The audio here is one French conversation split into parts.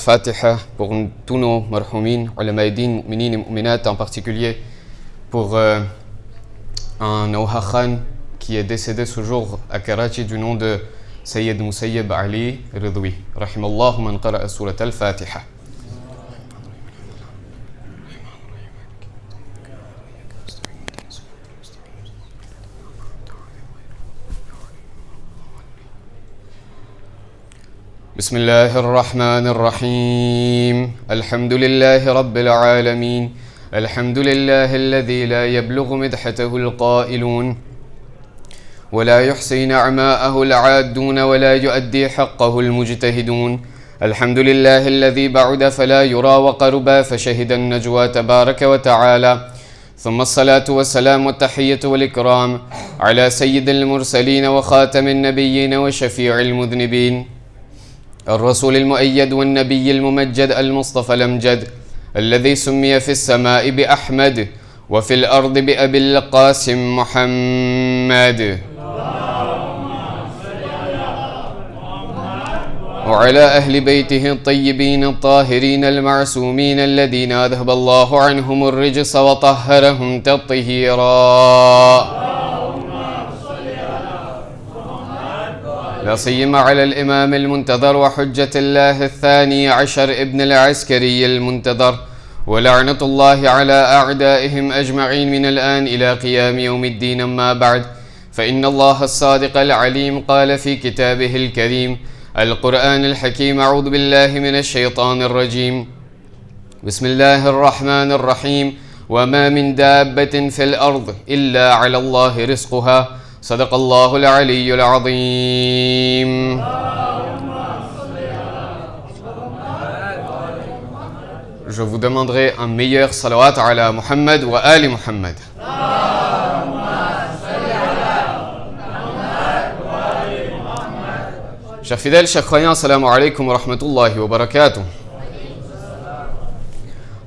Fatiha pour tous nos marhoumin, ulamaïdin, mu'minin et mu'minat, en particulier pour un Awha Khan qui est décédé ce jour à Karachi du nom de Sayyid Musayyib Ali Ridwi. Rahimallahu man qara'a surat al-Fatiha. بسم الله الرحمن الرحيم الحمد لله رب العالمين الحمد لله الذي لا يبلغ مدحته القائلون ولا يحصي نعماءه العادون ولا يؤدي حقه المجتهدون الحمد لله الذي بعد فلا يرى وقرب فشهد النجوى تبارك وتعالى ثم الصلاة والسلام والتحية والإكرام على سيد المرسلين وخاتم النبيين وشفيع المذنبين الرسول المؤيد والنبي الممجد المصطفى الأمجد الذي سمي في السماء بأحمد وفي الأرض بأبي القاسم محمد وعلى أهل بيته الطيبين الطاهرين المعصومين الذين أذهب الله عنهم الرجس وطهرهم تطهيرا لا سيما على الإمام المنتظر وحجة الله الثاني عشر ابن العسكري المنتظر ولعنة الله على أعدائهم أجمعين من الآن إلى قيام يوم الدين. أما بعد فإن الله الصادق العليم قال في كتابه الكريم القرآن الحكيم أعوذ بالله من الشيطان الرجيم بسم الله الرحمن الرحيم وما من دابة في الأرض إلا على الله رزقها صدق الله العلي العظيم. Je vous demanderai un meilleur salawat ala Muhammad wa ali Muhammad. Chers fidèles, chers croyants, assalamu alaikum wa rahmatullahi wa barakatuh.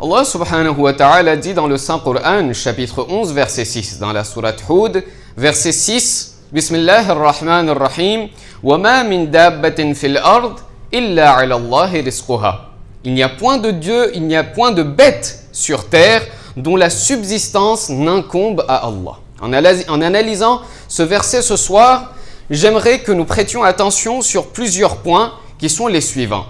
Allah subhanahu wa ta'ala dit dans le Saint-Coran, chapitre 11, verset 6, dans la sourate Hud, verset 6, Bismillah ar-Rahman ar-Rahim, wa ma min dabbatin fil ard illa ala Allah rizquha. Il n'y a point de Dieu, il n'y a point de bête sur terre dont la subsistance n'incombe à Allah. En analysant ce verset ce soir, j'aimerais que nous prêtions attention sur plusieurs points qui sont les suivants.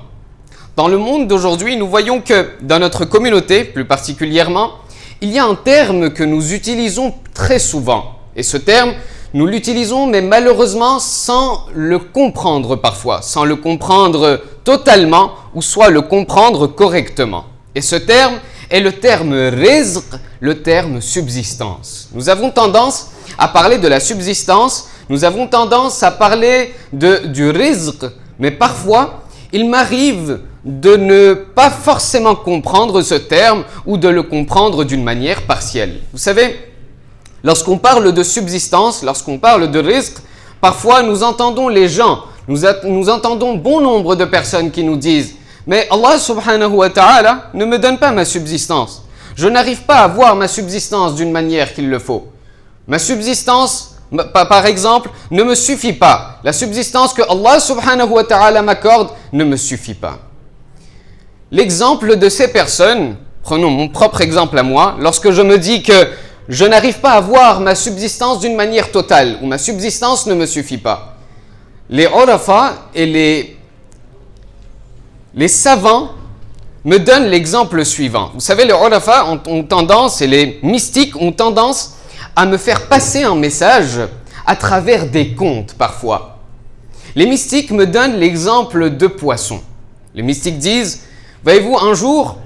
Dans le monde d'aujourd'hui, nous voyons que dans notre communauté, plus particulièrement, il y a un terme que nous utilisons très souvent. Et ce terme, nous l'utilisons, mais malheureusement sans le comprendre parfois, sans le comprendre totalement ou soit le comprendre correctement. Et ce terme est le terme rizq, le terme subsistance. Nous avons tendance à parler de la subsistance, nous avons tendance à parler du rizq, mais parfois, il m'arrive de ne pas forcément comprendre ce terme ou de le comprendre d'une manière partielle. Vous savez, lorsqu'on parle de subsistance, lorsqu'on parle de rizq, parfois nous entendons les gens, nous entendons bon nombre de personnes qui nous disent « Mais Allah subhanahu wa ta'ala ne me donne pas ma subsistance. Je n'arrive pas à avoir ma subsistance d'une manière qu'il le faut. Ma subsistance, par exemple, ne me suffit pas. La subsistance que Allah subhanahu wa ta'ala m'accorde ne me suffit pas. » L'exemple de ces personnes, prenons mon propre exemple à moi, lorsque je me dis que je n'arrive pas à avoir ma subsistance d'une manière totale, ou ma subsistance ne me suffit pas. Les urafa et les savants me donnent l'exemple suivant. Vous savez, les urafa ont tendance, et les mystiques ont tendance à me faire passer un message à travers des contes parfois. Les mystiques me donnent l'exemple de poissons. Les mystiques disent, voyez-vous, un jour,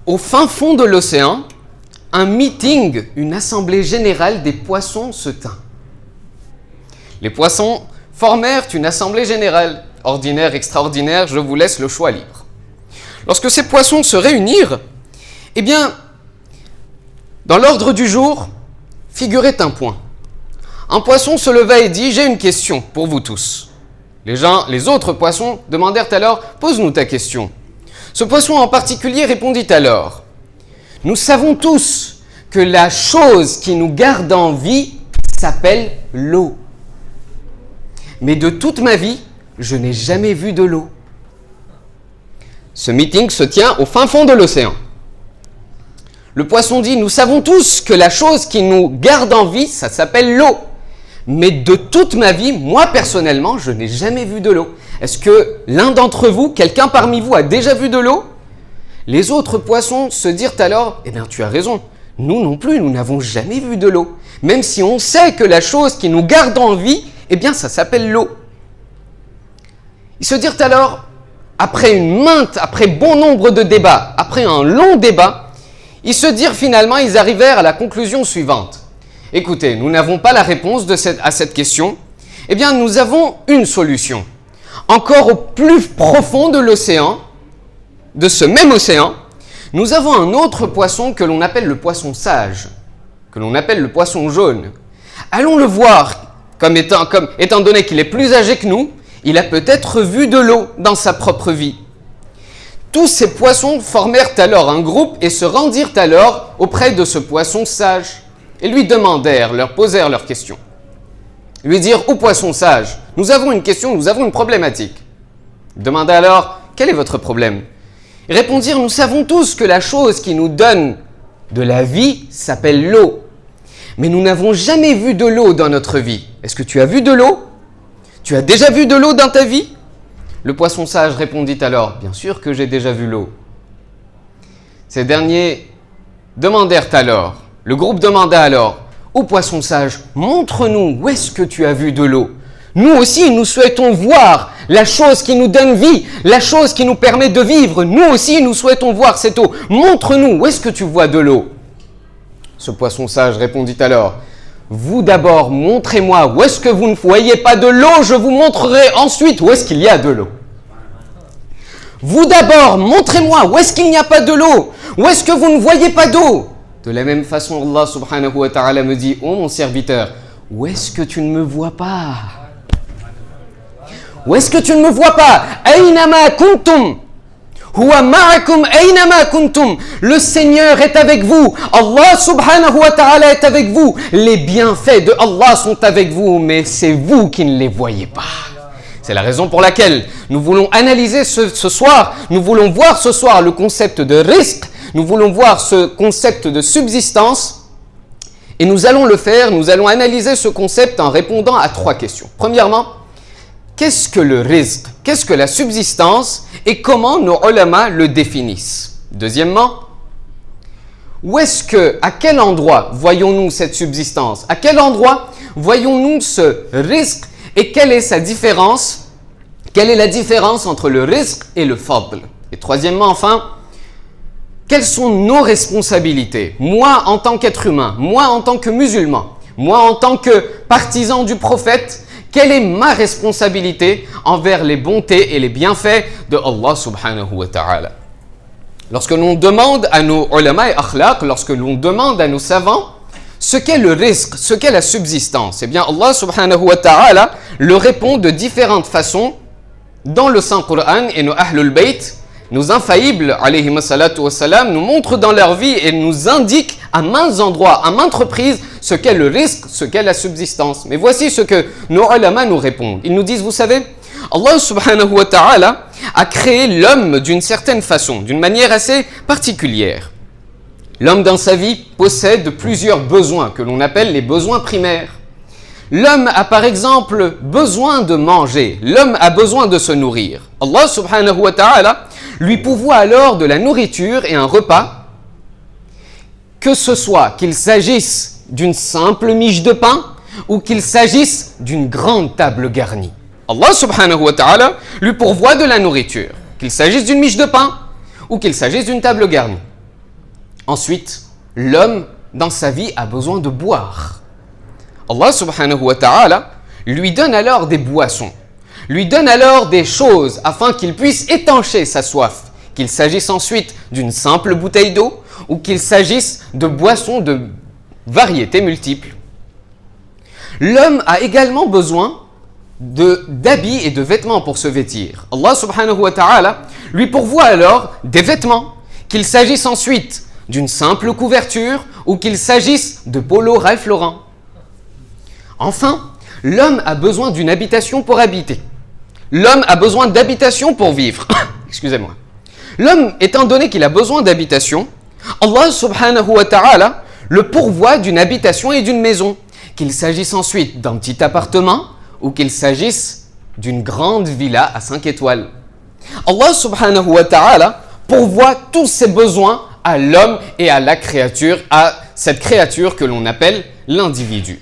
au fin fond de l'océan, un meeting, une assemblée générale des poissons se tint. Les poissons formèrent une assemblée générale, ordinaire, extraordinaire, je vous laisse le choix libre. Lorsque ces poissons se réunirent, eh bien, dans l'ordre du jour, figurait un point. Un poisson se leva et dit « J'ai une question pour vous tous. » Les autres poissons demandèrent alors « Pose-nous ta question. » Ce poisson en particulier répondit alors « Nous savons tous que la chose qui nous garde en vie s'appelle l'eau. Mais de toute ma vie, je n'ai jamais vu de l'eau. Ce meeting se tient au fin fond de l'océan. Le poisson dit, nous savons tous que la chose qui nous garde en vie, ça s'appelle l'eau. Mais de toute ma vie, moi personnellement, je n'ai jamais vu de l'eau. Est-ce que l'un d'entre vous, quelqu'un parmi vous a déjà vu de l'eau? Les autres poissons se dirent alors, eh bien tu as raison, nous non plus, nous n'avons jamais vu de l'eau. Même si on sait que la chose qui nous garde en vie, eh bien ça s'appelle l'eau. Ils se dirent alors, après bon nombre de débats, après un long débat, ils se dirent finalement, ils arrivèrent à la conclusion suivante. Écoutez, nous n'avons pas la réponse à cette question, eh bien nous avons une solution. Encore au plus profond de l'océan, de ce même océan, nous avons un autre poisson que l'on appelle le poisson sage, que l'on appelle le poisson jaune. Allons le voir, étant donné qu'il est plus âgé que nous, il a peut-être vu de l'eau dans sa propre vie. Tous ces poissons formèrent alors un groupe et se rendirent alors auprès de ce poisson sage et lui leur posèrent leurs questions. Lui dirent, ô poisson sage, nous avons une question, nous avons une problématique. Il demanda alors, quel est votre problème? Ils répondirent, nous savons tous que la chose qui nous donne de la vie s'appelle l'eau. Mais nous n'avons jamais vu de l'eau dans notre vie. Est-ce que tu as vu de l'eau? Tu as déjà vu de l'eau dans ta vie? Le poisson sage répondit alors, bien sûr que j'ai déjà vu l'eau. Ces derniers demandèrent alors, le groupe demanda alors, ô poisson sage, montre-nous où est-ce que tu as vu de l'eau. Nous aussi, nous souhaitons voir la chose qui nous donne vie, la chose qui nous permet de vivre. Nous aussi, nous souhaitons voir cette eau. Montre-nous où est-ce que tu vois de l'eau. Ce poisson sage répondit alors, vous d'abord, montrez-moi où est-ce que vous ne voyez pas de l'eau, je vous montrerai ensuite où est-ce qu'il y a de l'eau. Vous d'abord, montrez-moi où est-ce qu'il n'y a pas de l'eau, où est-ce que vous ne voyez pas d'eau. De la même façon, Allah subhanahu wa ta'ala me dit, ô mon serviteur, où est-ce que tu ne me vois pas? Où est-ce que tu ne me vois pas? Aynama kuntum. Huwa ma'akum aynama kuntum. Le Seigneur est avec vous. Allah subhanahu wa ta'ala est avec vous. Les bienfaits de Allah sont avec vous, mais c'est vous qui ne les voyez pas. C'est la raison pour laquelle nous voulons analyser ce soir, nous voulons voir ce soir le concept de rizq, nous voulons voir ce concept de subsistance, et nous allons le faire, nous allons analyser ce concept en répondant à 3 questions. Premièrement, qu'est-ce que le rizq? Qu'est-ce que la subsistance? Et comment nos ulama le définissent? Deuxièmement, à quel endroit voyons-nous cette subsistance? À quel endroit voyons-nous ce rizq? Et quelle est sa différence? Quelle est la différence entre le rizq et le fadl? Et troisièmement, enfin, quelles sont nos responsabilités? Moi, en tant qu'être humain, moi, en tant que musulman, moi, en tant que partisan du prophète, quelle est ma responsabilité envers les bontés et les bienfaits de Allah subhanahu wa ta'ala? Lorsque l'on demande à nos ulama et akhlaq, lorsque l'on demande à nos savants ce qu'est le rizq, ce qu'est la subsistance, eh bien Allah subhanahu wa ta'ala le répond de différentes façons dans le Saint-Coran, et nos Ahlul Bayt, nos infaillibles, alayhim salatu wassalam, nous montrent dans leur vie et nous indiquent à maints endroits, à maintes reprises, ce qu'est le rizq, ce qu'est la subsistance. Mais voici ce que nos ulama nous répondent. Ils nous disent, vous savez, Allah subhanahu wa ta'ala a créé l'homme d'une certaine façon, d'une manière assez particulière. L'homme dans sa vie possède plusieurs besoins que l'on appelle les besoins primaires. L'homme a par exemple besoin de manger, l'homme a besoin de se nourrir. Allah subhanahu wa ta'ala lui pourvoit alors de la nourriture et un repas, que ce soit qu'il s'agisse d'une simple miche de pain ou qu'il s'agisse d'une grande table garnie. Allah subhanahu wa ta'ala lui pourvoit de la nourriture, qu'il s'agisse d'une miche de pain ou qu'il s'agisse d'une table garnie. Ensuite, l'homme dans sa vie a besoin de boire. Allah subhanahu wa ta'ala lui donne alors des boissons, lui donne alors des choses afin qu'il puisse étancher sa soif, qu'il s'agisse ensuite d'une simple bouteille d'eau ou qu'il s'agisse de boissons de variétés multiples. L'homme a également besoin d'habits et de vêtements pour se vêtir. Allah subhanahu wa ta'ala lui pourvoit alors des vêtements, qu'il s'agisse ensuite d'une simple couverture ou qu'il s'agisse de polo Ralph Lauren. Enfin, l'homme a besoin d'une habitation pour habiter. L'homme a besoin d'habitation pour vivre. Excusez-moi. L'homme, étant donné qu'il a besoin d'habitation, Allah subhanahu wa ta'ala le pourvoit d'une habitation et d'une maison. Qu'il s'agisse ensuite d'un petit appartement ou qu'il s'agisse d'une grande villa à 5 étoiles. Allah subhanahu wa ta'ala pourvoit tous ses besoins à l'homme et à la créature, à cette créature que l'on appelle l'individu.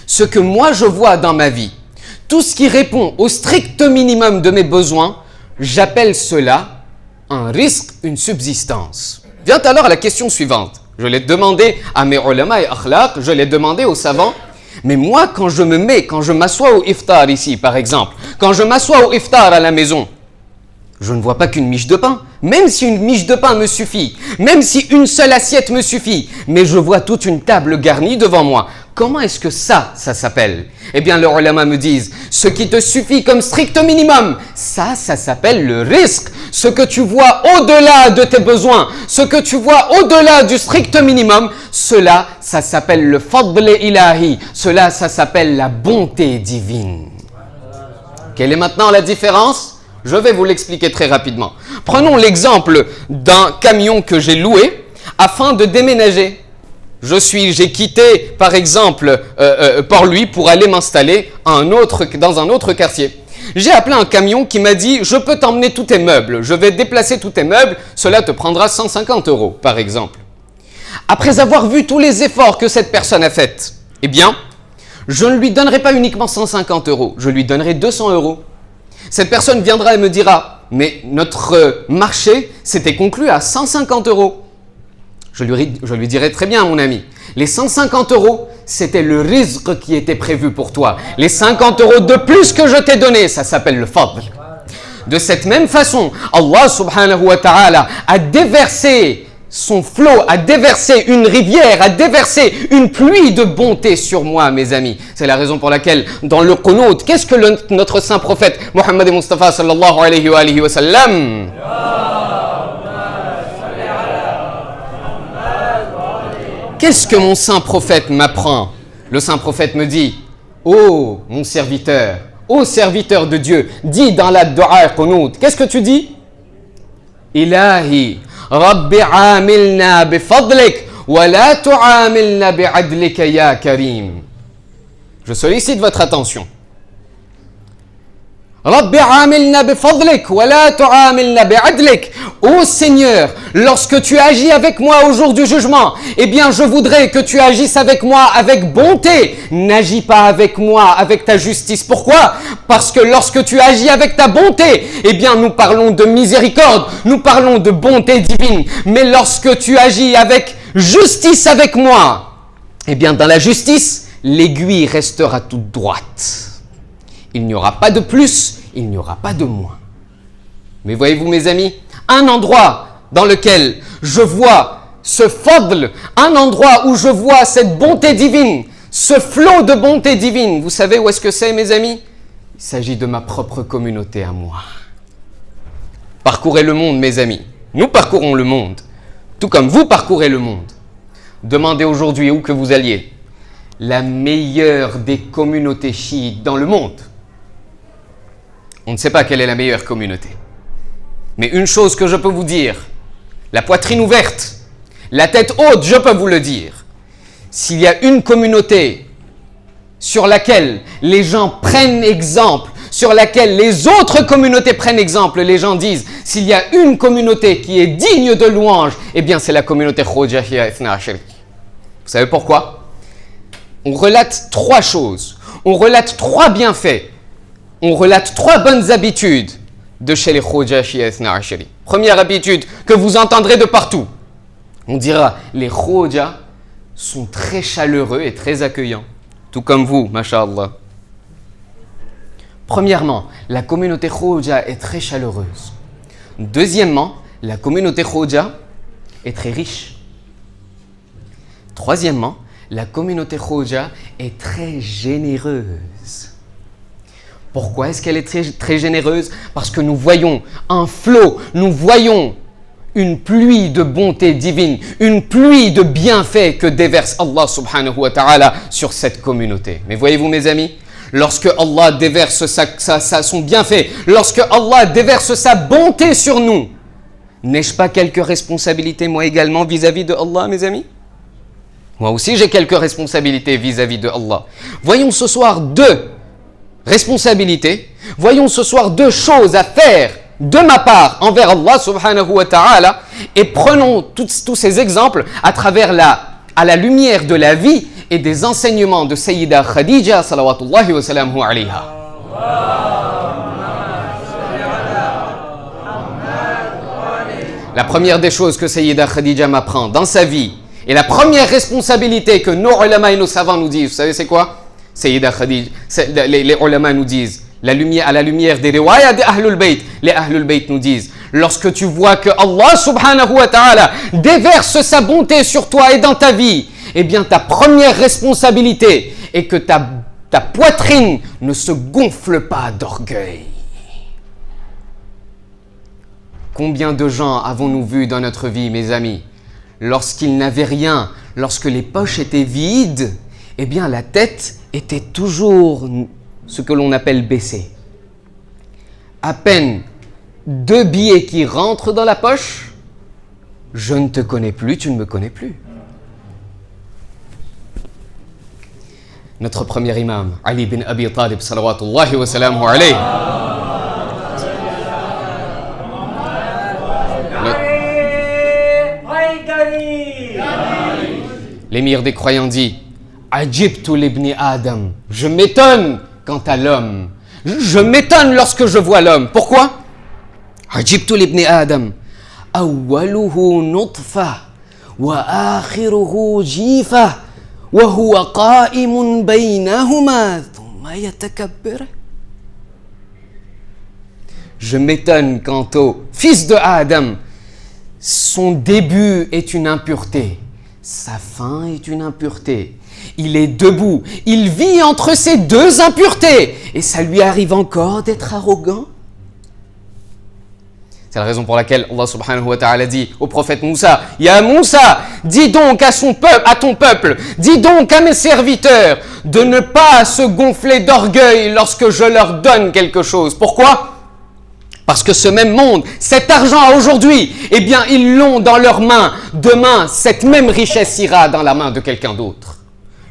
Ce que moi je vois dans ma vie, tout ce qui répond au strict minimum de mes besoins, j'appelle cela un risque, une subsistance. Vient alors à la question suivante. Je l'ai demandé à mes ulama et akhlaq, je l'ai demandé aux savants. Mais moi, quand je m'assois au iftar ici, par exemple, quand je m'assois au iftar à la maison, je ne vois pas qu'une miche de pain. Même si une miche de pain me suffit, même si une seule assiette me suffit, mais je vois toute une table garnie devant moi. Comment est-ce que ça s'appelle? Eh bien, les ulama me disent, ce qui te suffit comme strict minimum, ça s'appelle le risque. Ce que tu vois au-delà de tes besoins, ce que tu vois au-delà du strict minimum, ça s'appelle le fadl ilahi. Ça s'appelle la bonté divine. Quelle est maintenant la différence? Je vais vous l'expliquer très rapidement. Prenons l'exemple d'un camion que j'ai loué afin de déménager. J'ai quitté, par exemple, Port-Louis pour aller m'installer dans un autre quartier. J'ai appelé un camion qui m'a dit « Je peux t'emmener tous tes meubles, je vais déplacer tous tes meubles, cela te prendra 150 €, par exemple. » Après avoir vu tous les efforts que cette personne a faits, eh bien, je ne lui donnerai pas uniquement 150 €, je lui donnerai 200 €. Cette personne viendra et me dira « Mais notre marché s'était conclu à 150 €. » Je lui dirai « Très bien, mon ami. Les 150 €, c'était le rizq qui était prévu pour toi. Les 50 € de plus que je t'ai donné, ça s'appelle le fadl. » De cette même façon, Allah subhanahu wa ta'ala a déversé son flot, a déversé une rivière, a déversé une pluie de bonté sur moi, mes amis. C'est la raison pour laquelle, dans le qunut, qu'est-ce que notre saint prophète, Muhammad Mustafa sallallahu alayhi wa sallam, qu'est-ce que mon saint prophète m'apprend? Le saint prophète me dit, oh mon serviteur, ô serviteur de Dieu, dis dans la dua qunut, qu'est-ce que tu dis? Ilahi, Rabbi amilna bifadlik, wa la tu'amilna bi'adlika ya karim. Je sollicite votre attention. Rabbi amilna bifadlik, wa la tu'amilna bi'adlik. Ô Seigneur, lorsque tu agis avec moi au jour du jugement, eh bien je voudrais que tu agisses avec moi avec bonté. N'agis pas avec moi avec ta justice. Pourquoi? Parce que lorsque tu agis avec ta bonté, eh bien nous parlons de miséricorde, nous parlons de bonté divine. Mais lorsque tu agis avec justice avec moi, eh bien dans la justice, l'aiguille restera toute droite. Il n'y aura pas de plus, il n'y aura pas de moins. Mais voyez-vous mes amis, un endroit dans lequel je vois ce fadl, un endroit où je vois cette bonté divine, ce flot de bonté divine, vous savez où est-ce que c'est mes amis? Il s'agit de ma propre communauté à moi. Parcourez le monde mes amis, nous parcourons le monde, tout comme vous parcourez le monde. Demandez aujourd'hui où que vous alliez, la meilleure des communautés chiites dans le monde. On ne sait pas quelle est la meilleure communauté. Mais une chose que je peux vous dire, la poitrine ouverte, la tête haute, je peux vous le dire. S'il y a une communauté sur laquelle les gens prennent exemple, sur laquelle les autres communautés prennent exemple, les gens disent, s'il y a une communauté qui est digne de louange, eh bien c'est la communauté Khoja Shia Ithna Ashari. Vous savez pourquoi? On relate 3 choses, on relate 3 bienfaits, on relate 3 bonnes habitudes de chez les Khoja Shia Ithna Ashari. Première habitude que vous entendrez de partout. On dira, les Khoja sont très chaleureux et très accueillants. Tout comme vous, masha'Allah. Premièrement, la communauté Khoja est très chaleureuse. Deuxièmement, la communauté Khoja est très riche. Troisièmement, la communauté Khoja est très généreuse. Pourquoi est-ce qu'elle est très, très généreuse? Parce que nous voyons un flot, nous voyons une pluie de bonté divine, une pluie de bienfaits que déverse Allah subhanahu wa ta'ala sur cette communauté. Mais voyez-vous mes amis, lorsque Allah déverse son bienfait, lorsque Allah déverse sa bonté sur nous, n'ai-je pas quelques responsabilités moi également vis-à-vis de Allah, mes amis? Moi aussi j'ai quelques responsabilités vis-à-vis de Allah. Voyons ce soir deux responsabilités, voyons ce soir deux choses à faire de ma part envers Allah subhanahu wa ta'ala, et prenons tous ces exemples à la lumière de la vie et des enseignements de Sayyida Khadija salawatullahi wa salamuhu alayha. La première des choses que Sayyida Khadija m'apprend dans sa vie, et la première responsabilité que nos ulama et nos savants nous disent, vous savez c'est quoi? Sayyida Khadija, les ulama nous disent, à la lumière des riwayat des Ahlul Bayt, les Ahlul Bayt nous disent, lorsque tu vois que Allah subhanahu wa ta'ala déverse sa bonté sur toi et dans ta vie, eh bien ta première responsabilité est que ta poitrine ne se gonfle pas d'orgueil. Combien de gens avons-nous vu dans notre vie, mes amis, lorsqu'ils n'avaient rien, lorsque les poches étaient vides, eh bien la tête était toujours ce que l'on appelle baissée. À peine 2 billets qui rentrent dans la poche, je ne te connais plus, tu ne me connais plus. Notre premier imam, Ali bin Abi Talib, salawatullahi wa salamuhu alayhi. L'émir des croyants dit, Ajibtu libni Adam. Je m'étonne quant à l'homme. Je m'étonne lorsque je vois l'homme. Pourquoi? Ajibtu libni Adam. Awwaluhu nutfa wa akhiruhu jifa wa huwa qa'imun baynahuma thumma yatakabbir. Je m'étonne quant au fils de Adam. Son début est une impureté. Sa fin est une impureté. Il est debout. Il vit entre ces deux impuretés. Et ça lui arrive encore d'être arrogant. C'est la raison pour laquelle Allah subhanahu wa ta'ala dit au prophète Moussa, Ya Moussa, dis donc à ton peuple, dis donc à mes serviteurs de ne pas se gonfler d'orgueil lorsque je leur donne quelque chose. Pourquoi? Parce que ce même monde, cet argent aujourd'hui, eh bien, ils l'ont dans leurs mains. Demain, cette même richesse ira dans la main de quelqu'un d'autre.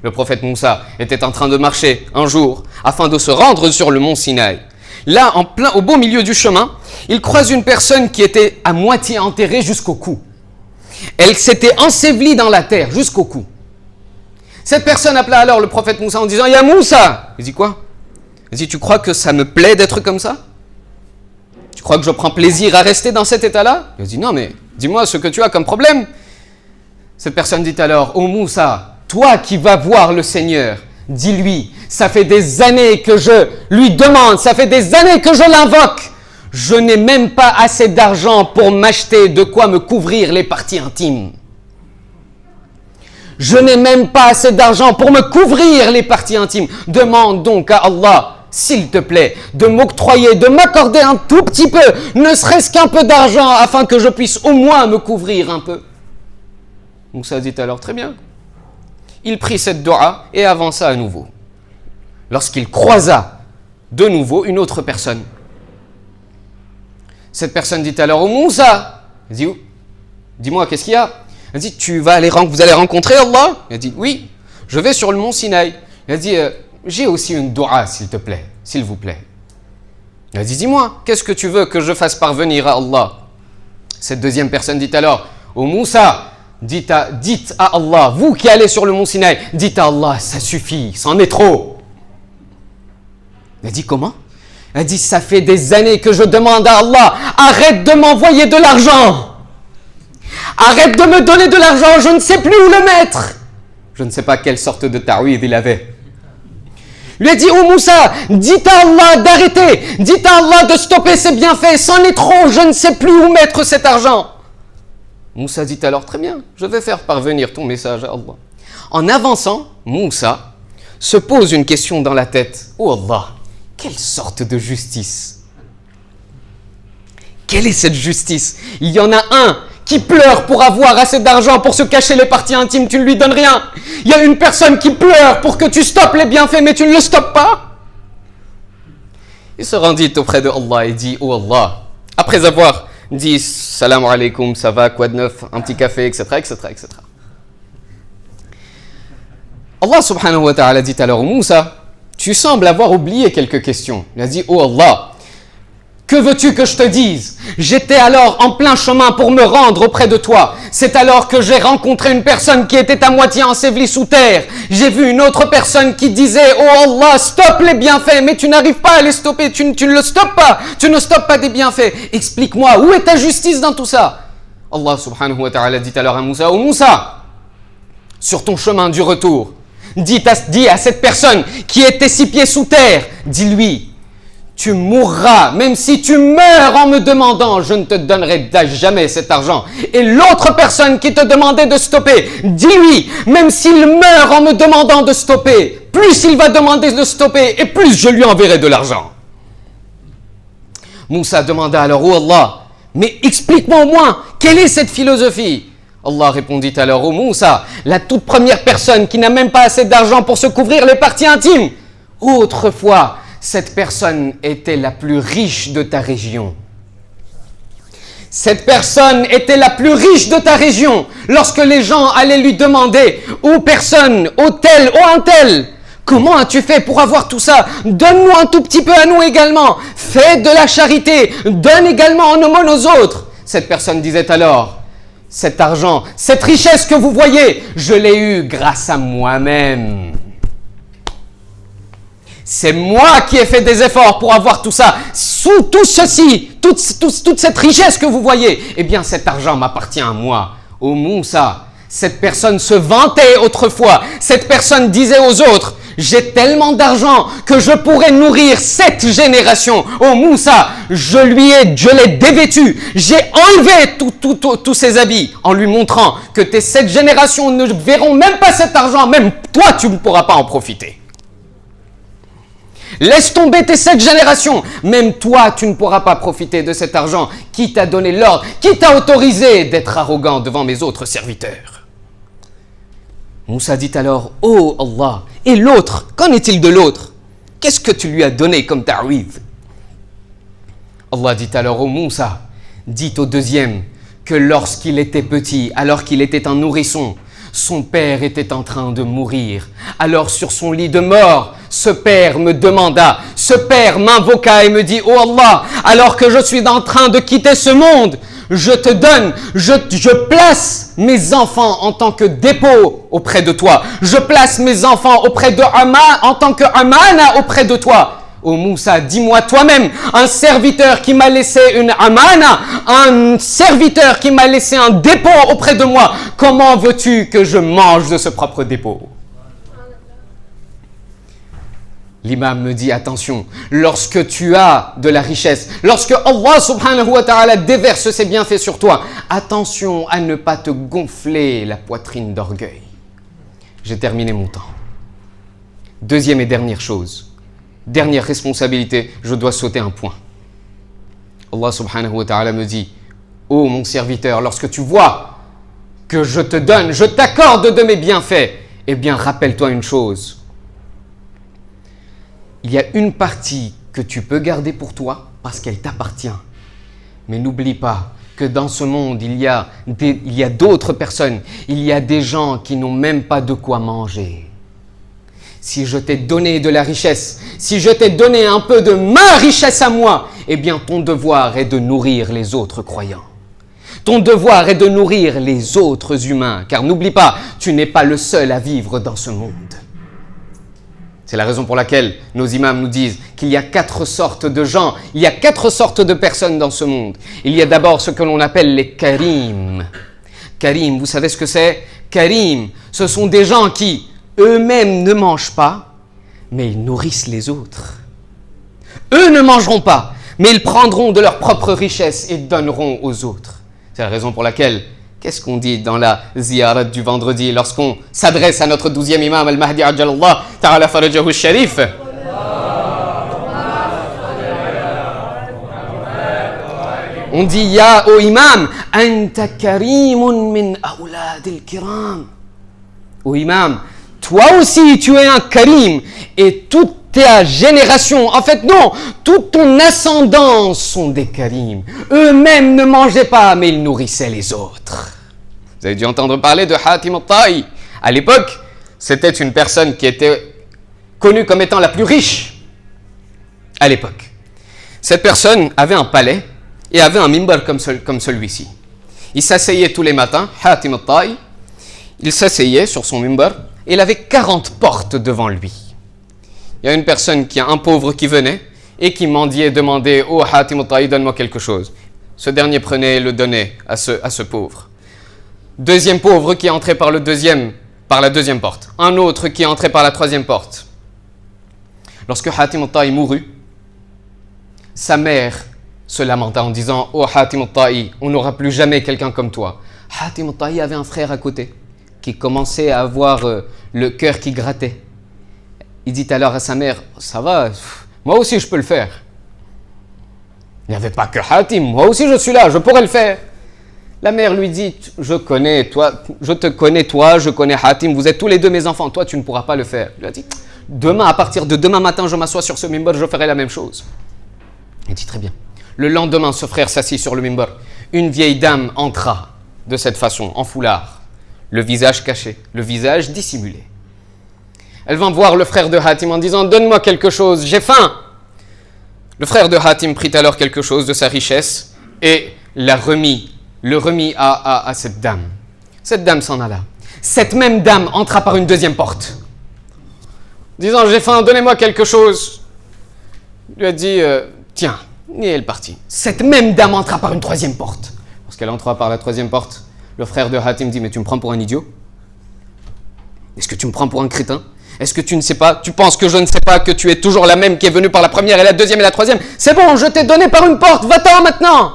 Le prophète Moussa était en train de marcher un jour afin de se rendre sur le mont Sinaï. Là, au beau milieu du chemin, il croise une personne qui était à moitié enterrée jusqu'au cou. Elle s'était ensevelie dans la terre jusqu'au cou. Cette personne appela alors le prophète Moussa en disant « Ya Moussa !» Il dit quoi? Il dit « Tu crois que ça me plaît d'être comme ça? Tu crois que je prends plaisir à rester dans cet état-là » Il dit « Non, mais dis-moi ce que tu as comme problème. » Cette personne dit alors « Oh Moussa, toi qui vas voir le Seigneur, dis-lui, ça fait des années que je lui demande, ça fait des années que je l'invoque. Je n'ai même pas assez d'argent pour m'acheter de quoi me couvrir les parties intimes. Je n'ai même pas assez d'argent pour me couvrir les parties intimes. Demande donc à Allah, s'il te plaît, de m'octroyer, de m'accorder un tout petit peu, ne serait-ce qu'un peu d'argent, afin que je puisse au moins me couvrir un peu. Moussa dit alors, très bien. Il prit cette dua et avança à nouveau. Lorsqu'il croisa de nouveau une autre personne, cette personne dit alors, oh Moussa, il dit, dis-moi, qu'est-ce qu'il y a? Il dit, vous allez rencontrer Allah? Il dit, oui, je vais sur le mont Sinaï. Il a dit, j'ai aussi une dua, s'il te plaît, s'il vous plaît. Il a dit, dis-moi, qu'est-ce que tu veux que je fasse parvenir à Allah? Cette deuxième personne dit alors, oh Moussa, dites à Allah, vous qui allez sur le mont Sinaï, dites à Allah, ça suffit, c'en est trop. Il a dit, comment? Il a dit, ça fait des années que je demande à Allah, arrête de m'envoyer de l'argent. Arrête de me donner de l'argent, je ne sais plus où le mettre. Je ne sais pas quelle sorte de ta'wid il avait. Il lui a dit, oh Moussa, dites à Allah d'arrêter, dites à Allah de stopper ses bienfaits, c'en est trop, je ne sais plus où mettre cet argent. Moussa dit alors, très bien, je vais faire parvenir ton message à Allah. En avançant, Moussa se pose une question dans la tête. Oh Allah, quelle sorte de justice? Quelle est cette justice? Il y en a un qui pleure pour avoir assez d'argent pour se cacher les parties intimes, tu ne lui donnes rien. Il y a une personne qui pleure pour que tu stoppes les bienfaits, mais tu ne le stoppes pas. Il se rendit auprès de Allah et dit, oh Allah, après avoir dit salam alaikum, ça va, quoi de neuf, un petit café, etc., etc., etc. Allah subhanahu wa ta'ala dit alors, Moussa, tu sembles avoir oublié quelques questions. Il a dit, oh Allah, que veux-tu que je te dise? J'étais alors en plein chemin pour me rendre auprès de toi. C'est alors que j'ai rencontré une personne qui était à moitié ensevelie sous terre. J'ai vu une autre personne qui disait, oh Allah, stoppe les bienfaits, mais tu n'arrives pas à les stopper, tu ne le stoppes pas, tu ne stoppes pas des bienfaits. Explique-moi, où est ta justice dans tout ça? Allah subhanahu wa ta'ala dit alors à Moussa, oh Moussa, sur ton chemin du retour, dis à cette personne qui était 6 pieds sous terre, dis-lui, tu mourras, même si tu meurs en me demandant, je ne te donnerai jamais cet argent. Et l'autre personne qui te demandait de stopper, dis-lui, même s'il meurt en me demandant de stopper, plus il va demander de stopper et plus je lui enverrai de l'argent. Moussa demanda alors, oh Allah, mais explique-moi au moins, quelle est cette philosophie? Allah répondit alors, oh Moussa, la toute première personne qui n'a même pas assez d'argent pour se couvrir les parties intimes, autrefois, cette personne était la plus riche de ta région. Cette personne était la plus riche de ta région. Lorsque les gens allaient lui demander, ô personne, ô tel, ô un tel, comment as-tu fait pour avoir tout ça? Donne-nous un tout petit peu à nous également. Fais de la charité. Donne également en aumône aux autres. Cette personne disait alors, cet argent, cette richesse que vous voyez, je l'ai eue grâce à moi-même. C'est moi qui ai fait des efforts pour avoir tout ça. Sous tout ceci, toute cette richesse que vous voyez, eh bien cet argent m'appartient à moi. Ô Moussa, cette personne se vantait autrefois. Cette personne disait aux autres, j'ai tellement d'argent que je pourrais nourrir 7 générations. Ô Moussa, je l'ai dévêtu. J'ai enlevé tous ses habits en lui montrant que tes 7 générations ne verront même pas cet argent. Même toi, tu ne pourras pas en profiter. Laisse tomber tes 7 générations. Même toi, tu ne pourras pas profiter de cet argent. Qui t'a donné l'ordre? Qui t'a autorisé d'être arrogant devant mes autres serviteurs? Moussa dit alors, oh Allah, et l'autre, qu'en est-il de l'autre? Qu'est-ce que tu lui as donné comme ta'wid? Allah dit alors, oh Moussa, dit au deuxième que lorsqu'il était petit, alors qu'il était un nourrisson, son père était en train de mourir. Alors sur son lit de mort, ce père me demanda, ce père m'invoqua et me dit, oh Allah, alors que je suis en train de quitter ce monde, je te donne, je place mes enfants en tant que dépôt auprès de toi. Je place mes enfants auprès de en tant que amana auprès de toi. Oh Moussa, dis-moi toi-même, un serviteur qui m'a laissé une amana, un serviteur qui m'a laissé un dépôt auprès de moi, comment veux-tu que je mange de ce propre dépôt? L'imam me dit, attention, lorsque tu as de la richesse, lorsque Allah subhanahu wa ta'ala déverse ses bienfaits sur toi, attention à ne pas te gonfler la poitrine d'orgueil. J'ai terminé mon temps. Deuxième et dernière chose, dernière responsabilité, je dois sauter un point. Allah subhanahu wa ta'ala me dit, ô mon serviteur, lorsque tu vois que je te donne, je t'accorde de mes bienfaits, eh bien rappelle-toi une chose. Il y a une partie que tu peux garder pour toi parce qu'elle t'appartient. Mais n'oublie pas que dans ce monde, il y a d'autres personnes, il y a des gens qui n'ont même pas de quoi manger. Si je t'ai donné de la richesse, si je t'ai donné un peu de ma richesse à moi, eh bien ton devoir est de nourrir les autres croyants. Ton devoir est de nourrir les autres humains, car n'oublie pas, tu n'es pas le seul à vivre dans ce monde. C'est la raison pour laquelle nos imams nous disent qu'il y a 4 sortes de gens, il y a 4 sortes de personnes dans ce monde. Il y a d'abord ce que l'on appelle les karim. Karim, vous savez ce que c'est? Karim, ce sont des gens qui eux-mêmes ne mangent pas, mais ils nourrissent les autres. Eux ne mangeront pas, mais ils prendront de leur propre richesse et donneront aux autres. C'est la raison pour laquelle, qu'est-ce qu'on dit dans la ziyarat du vendredi lorsqu'on s'adresse à notre 12e imam al-Mahdi Ajjalallah ta'ala farajahu al-sharif? On dit, ya ô imam, anta karimun min awladil kiram. Ô imam, toi aussi tu es un karim et toutes ta génération, en fait non, toute ton ascendance sont des Karim. Eux-mêmes ne mangeaient pas, mais ils nourrissaient les autres. Vous avez dû entendre parler de Hatim al-Ta'i. À l'époque, c'était une personne qui était connue comme étant la plus riche à l'époque. Cette personne avait un palais et avait un mimbar comme celui-ci. Il s'asseyait tous les matins, Hatim al-Ta'i, il s'asseyait sur son mimbar et il avait 40 portes devant lui. Il y a une personne, un pauvre qui venait et qui mendiait, demandait « Oh Hatim al-Ta'i, donne-moi quelque chose ». Ce dernier prenait et le donnait à ce pauvre. Deuxième pauvre qui entrait par la deuxième porte. Un autre qui entrait par la troisième porte. Lorsque Hatim al-Ta'i mourut, sa mère se lamenta en disant « Oh Hatim al-Ta'i, on n'aura plus jamais quelqu'un comme toi ». Hatim al-Ta'i avait un frère à côté qui commençait à avoir le cœur qui grattait. Il dit alors à sa mère « Ça va, moi aussi je peux le faire ». Il n'y avait pas que Hatim, moi aussi je suis là, je pourrais le faire. La mère lui dit « Je te connais toi, je connais Hatim, vous êtes tous les deux mes enfants, toi tu ne pourras pas le faire ». Il lui a dit « Demain, à partir de demain matin, je m'assois sur ce mimbar, je ferai la même chose ». Il dit « Très bien ». Le lendemain, ce frère s'assit sur le mimbar. Une vieille dame entra de cette façon, en foulard, le visage caché, le visage dissimulé. Elle vint voir le frère de Hatim en disant « Donne-moi quelque chose, j'ai faim !» Le frère de Hatim prit alors quelque chose de sa richesse et le remit à cette dame. Cette dame s'en alla. Cette même dame entra par une deuxième porte, disant « J'ai faim, donnez-moi quelque chose !» Il lui a dit « Tiens !» Et elle partit. Cette même dame entra par une troisième porte. Lorsqu'elle entra par la troisième porte, le frère de Hatim dit « Mais tu me prends pour un idiot? Est-ce que tu me prends pour un crétin? Est-ce que tu ne sais pas? Tu penses que je ne sais pas que tu es toujours la même qui est venue par la première et la deuxième et la troisième? C'est bon, je t'ai donné par une porte, va-t'en maintenant !»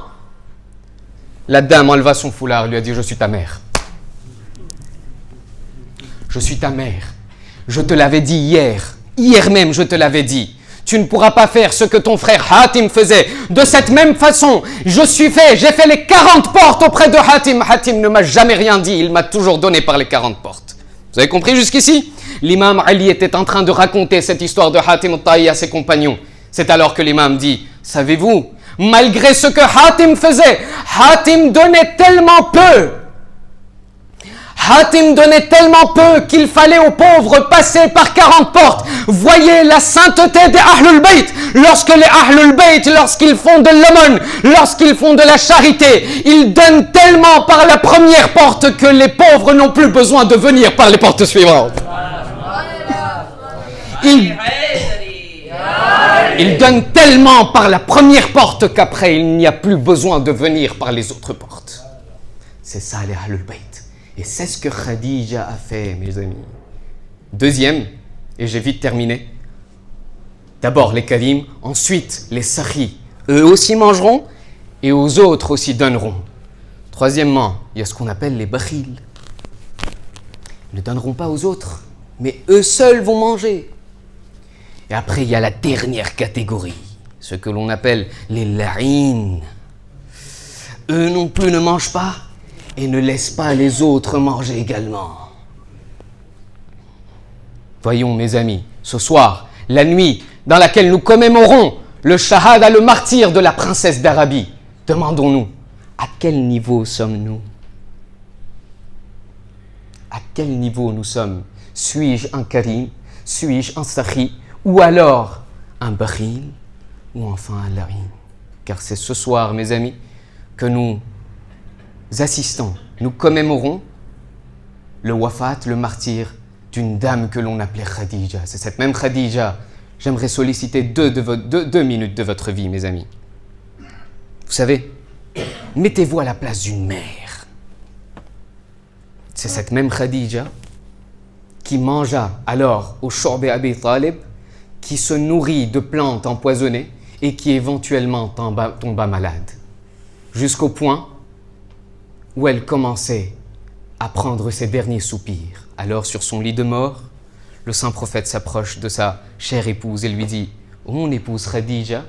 La dame enleva son foulard et lui a dit « Je suis ta mère. Je suis ta mère. Je te l'avais dit hier. Hier même, je te l'avais dit. Tu ne pourras pas faire ce que ton frère Hatim faisait. De cette même façon, j'ai fait les 40 portes auprès de Hatim. Hatim ne m'a jamais rien dit, il m'a toujours donné par les 40 portes. » Vous avez compris jusqu'ici? L'imam Ali était en train de raconter cette histoire de Hatim al-Ta'i à ses compagnons. C'est alors que l'imam dit, savez-vous, malgré ce que Hatim faisait, Hatim donnait tellement peu. Hatim donnait tellement peu qu'il fallait aux pauvres passer par 40 portes. Voyez la sainteté des Ahlul Bayt. Lorsque les Ahlul Bayt, lorsqu'ils font de l'aumône, lorsqu'ils font de la charité, ils donnent tellement par la première porte que les pauvres n'ont plus besoin de venir par les portes suivantes. Ils donnent tellement par la première porte qu'après il n'y a plus besoin de venir par les autres portes. C'est ça les Ahlul Bayt. Et c'est ce que Khadija a fait, mes amis. Deuxième, et j'ai vite terminé. D'abord les Karim, ensuite les Sahi. Eux aussi mangeront et aux autres aussi donneront. Troisièmement, il y a ce qu'on appelle les Bakhil. Ils ne donneront pas aux autres, mais eux seuls vont manger. Et après, il y a la dernière catégorie, ce que l'on appelle les La'in. Eux non plus ne mangent pas et ne laissent pas les autres manger également. Voyons mes amis, ce soir, la nuit dans laquelle nous commémorons le shahada, le martyr de la princesse d'Arabie, demandons-nous, à quel niveau sommes-nous? À quel niveau nous sommes? Suis-je un Karim? Suis-je un Sahi? Ou alors un Bakhil? Ou enfin un La'in? Car c'est ce soir, mes amis, que nous assistons, nous commémorons le wafat, le martyr d'une dame que l'on appelait Khadija. C'est cette même Khadija. J'aimerais solliciter deux minutes de votre vie, mes amis. Vous savez, mettez-vous à la place d'une mère. C'est cette même Khadija qui mangea alors au Shorb Abi Talib, qui se nourrit de plantes empoisonnées et qui éventuellement tomba malade. Jusqu'au point où elle commençait à prendre ses derniers soupirs. Alors, sur son lit de mort, le saint prophète s'approche de sa chère épouse et lui dit « Oh mon épouse Khadija,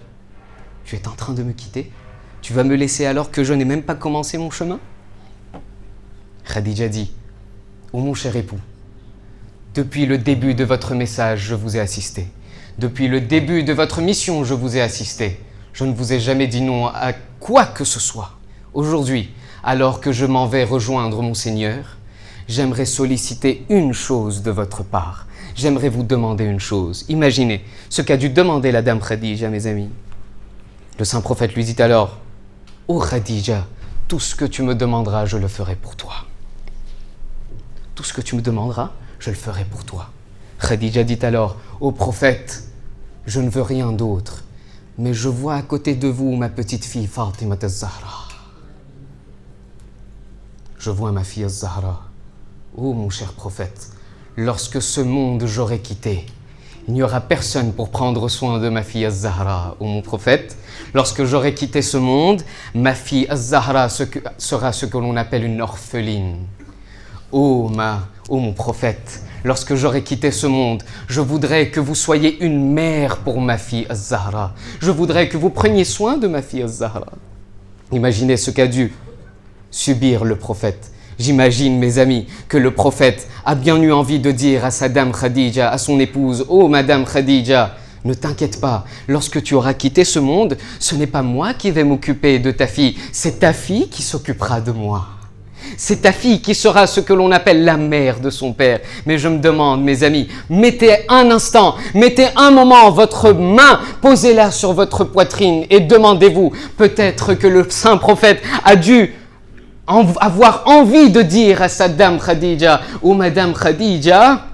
tu es en train de me quitter? Tu vas me laisser alors que je n'ai même pas commencé mon chemin ?» Khadija dit « Oh mon cher époux, depuis le début de votre message, je vous ai assisté. Depuis le début de votre mission, je vous ai assisté. Je ne vous ai jamais dit non à quoi que ce soit. Aujourd'hui, alors que je m'en vais rejoindre mon Seigneur, j'aimerais solliciter une chose de votre part. J'aimerais vous demander une chose. Imaginez ce qu'a dû demander la dame Khadija, mes amis. Le saint prophète lui dit alors, « Ô Khadija, tout ce que tu me demanderas, je le ferai pour toi. Tout ce que tu me demanderas, je le ferai pour toi. » Khadija dit alors au prophète, « Je ne veux rien d'autre, mais je vois à côté de vous ma petite fille Fatima az-Zahra. Je vois ma fille az-Zahra. Ô mon cher prophète, lorsque ce monde j'aurai quitté, il n'y aura personne pour prendre soin de ma fille az-Zahra. Ô mon prophète, lorsque j'aurai quitté ce monde, ma fille az-Zahra sera ce que l'on appelle une orpheline. Ô mon prophète, lorsque j'aurai quitté ce monde, je voudrais que vous soyez une mère pour ma fille az-Zahra. Je voudrais que vous preniez soin de ma fille az-Zahra. » Imaginez ce qu'a dû subir le prophète. J'imagine, mes amis, que le prophète a bien eu envie de dire à sa dame Khadija, à son épouse, « Oh, madame Khadija, ne t'inquiète pas, lorsque tu auras quitté ce monde, ce n'est pas moi qui vais m'occuper de ta fille, c'est ta fille qui s'occupera de moi. C'est ta fille qui sera ce que l'on appelle la mère de son père. » Mais je me demande, mes amis, mettez un instant, mettez un moment votre main, posez-la sur votre poitrine et demandez-vous, peut-être que le saint prophète a dû avoir envie de dire à sa dame Khadija, « Oh madame Khadija,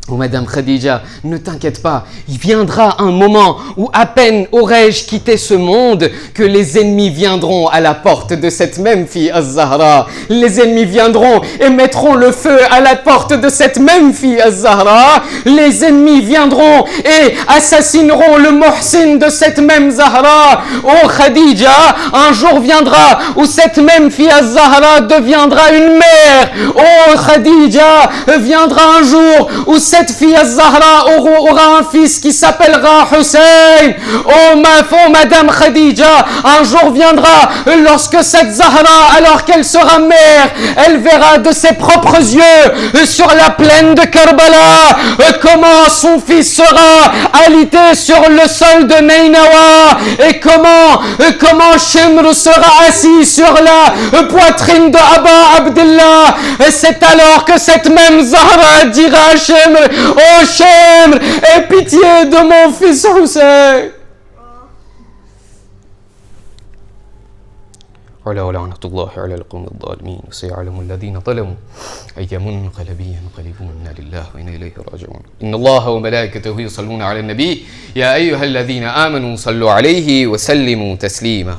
oh madame Khadija, ne t'inquiète pas, il viendra un moment où à peine aurai-je quitté ce monde que les ennemis viendront à la porte de cette même fille az-Zahra. Les ennemis viendront et mettront le feu à la porte de cette même fille az-Zahra. Les ennemis viendront et assassineront le muhsin de cette même Zahra. Oh Khadija, un jour viendra où cette même fille az-Zahra deviendra une mère. Oh Khadija, viendra un jour où cette fille az-Zahra aura un fils qui s'appellera Hussein. Oh madame Khadija, un jour viendra lorsque cette Zahra, alors qu'elle sera mère, elle verra de ses propres yeux sur la plaine de Karbala comment son fils sera alité sur le sol de Nainawa et comment Shimr sera assis sur la poitrine de Aba Abdullah. Et c'est alors que cette même Zahra dira à Shimr, « Oh Shimr, aie pitié de mon fils Hussein. » على لعنة الله على القوم الظالمين وسيعلم الذين ظلموا أي منقلب ينقلبون لله وإنا إليه راجعون. إن الله وملائكته يصلون على النبي يا أيها الذين آمنوا صلوا عليه وسلموا تسليما.